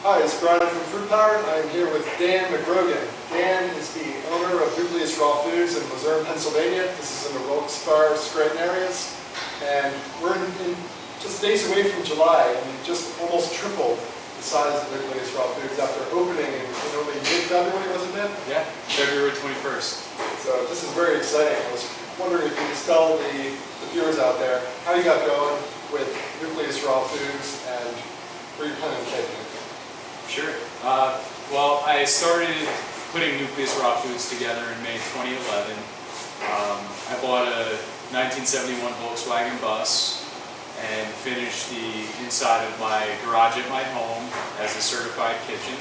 Hi, it's Brian from Fruit Power. I'm here with Dan McGrogan. Dan is the owner of Nucleus Raw Foods in Luzerne, Pennsylvania. This is in the Wilkes-Barre, Scranton areas. And we're in just days away from July, and we've just almost tripled the size of Nucleus Raw Foods after opening in only mid-February, was it, Dan? Yeah, February 21st. So this is very exciting. I was wondering if you could tell the viewers out there how you got going with Nucleus Raw Foods and where you're planning on taking it. Sure. Well, I started putting Nucleus Raw Foods together in May 2011. I bought a 1971 Volkswagen bus and finished the inside of my garage at my home as a certified kitchen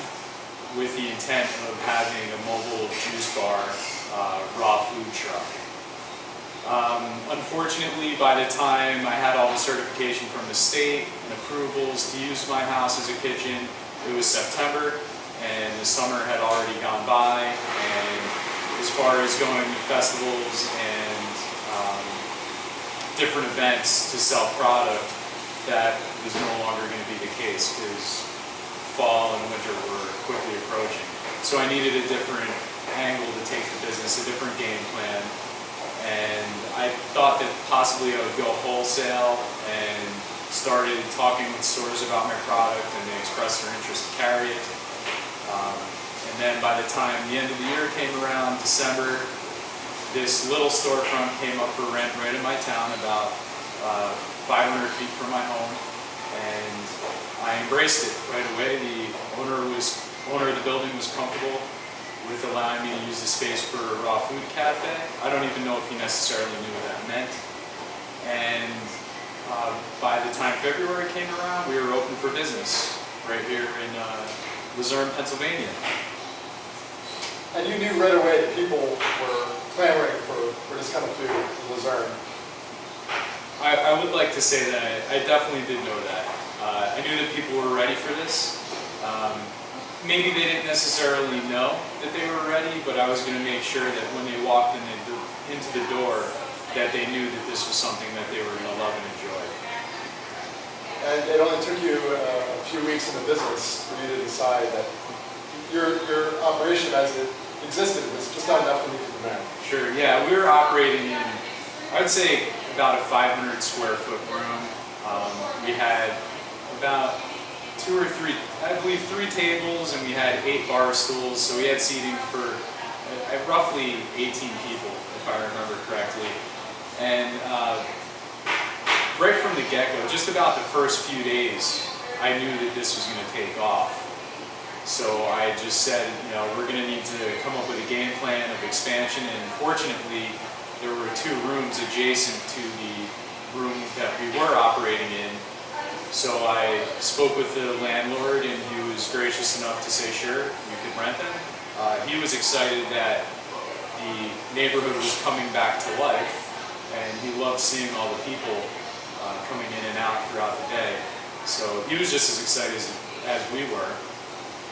with the intent of having a mobile juice bar raw food truck. Unfortunately, by the time I had all the certification from the state and approvals to use my house as a kitchen, it was September and the summer had already gone by, and as far as going to festivals and different events to sell product, that was no longer going to be the case because fall and winter were quickly approaching. So I needed a different angle to take the business, a different game plan, and I thought that possibly I would go wholesale and started talking with stores about my product, and they expressed their interest to carry it. And then by the time the end of the year came around, December, this little storefront came up for rent right in my town, about 500 feet from my home, and I embraced it right away. The owner of the building was comfortable with allowing me to use the space for a raw food cafe. I don't even know if he necessarily knew what that meant. And by the time February came around, we were open for business right here in Luzerne, Pennsylvania. And you knew right away that people were clamoring for this kind of food in Luzerne. I would like to say that I definitely did know that. I knew that people were ready for this. Maybe they didn't necessarily know that they were ready, but I was going to make sure that when they walked into the door, that they knew that this was something that they were going to love and enjoy. And it only took you a few weeks in the business for you to decide that your operation as it existed was just not enough to meet the demand. Sure, yeah, we were operating in, I would say, about a 500 square foot room. We had about 2 or 3, I believe 3 tables, and we had 8 bar stools, so we had seating for roughly 18 people, if I remember correctly. And right from the get-go, just about the first few days, I knew that this was going to take off. So I just said, we're going to need to come up with a game plan of expansion, and fortunately, there were 2 rooms adjacent to the room that we were operating in. So I spoke with the landlord, and he was gracious enough to say, sure, you could rent them. He was excited that the neighborhood was coming back to life, and he loved seeing all the people coming in and out throughout the day. So he was just as excited as we were,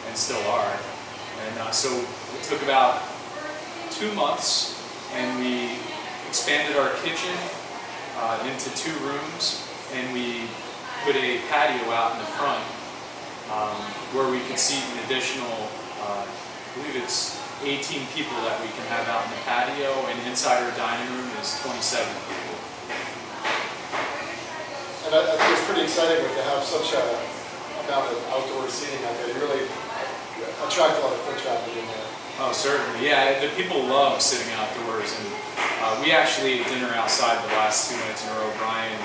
and still are. And so it took about 2 months, and we expanded our kitchen into 2 rooms, and we put a patio out in the front where we could seat an additional, I believe it's 18 people that we can have out in the patio, and inside our dining room is 27 people. And I think it's pretty exciting to have such a amount of outdoor seating out there. You really attract a lot of foot traffic in there. Oh, certainly. Yeah, the people love sitting outdoors, and we actually ate dinner outside the last 2 nights in a row. Brian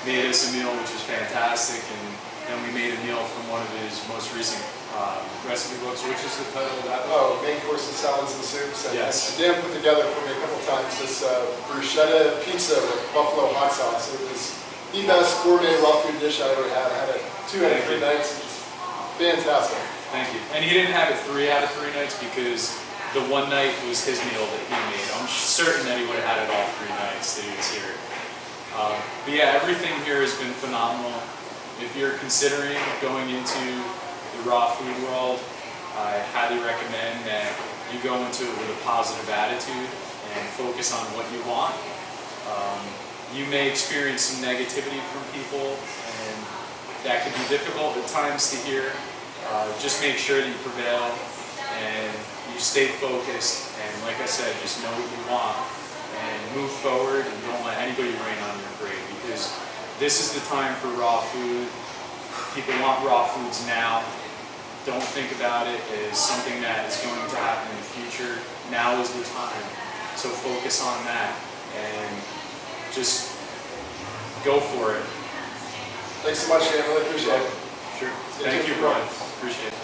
made us a meal, which was fantastic, and then we made a meal from one of his most recent recipe books, which is the title of that book? Oh, Main Courses, Salads, and Soups. And, yes. And Dan put together for me a couple times this bruschetta pizza with buffalo hot sauce. It was the best gourmet raw food dish I ever had. I had it 2 out of 3 nights. It was fantastic. Thank you. And he didn't have it 3 out of 3 nights because the one night was his meal that he made. I'm certain that he would have had it all 3 nights that he was here. But yeah, everything here has been phenomenal. If you're considering going into the raw food world, I highly recommend that you go into it with a positive attitude and focus on what you want. You may experience some negativity from people, and that can be difficult at times to hear. just make sure that you prevail and you stay focused, and like I said, just know what you want and move forward, and don't let anybody rain on your parade, because this is the time for raw food. People want raw foods now. Don't think about it as something that is going to happen in the future. Now is the time. So focus on that and just go for it. Thanks so much, Dan. Really appreciate it. Sure. Thank you, Brian. Appreciate it.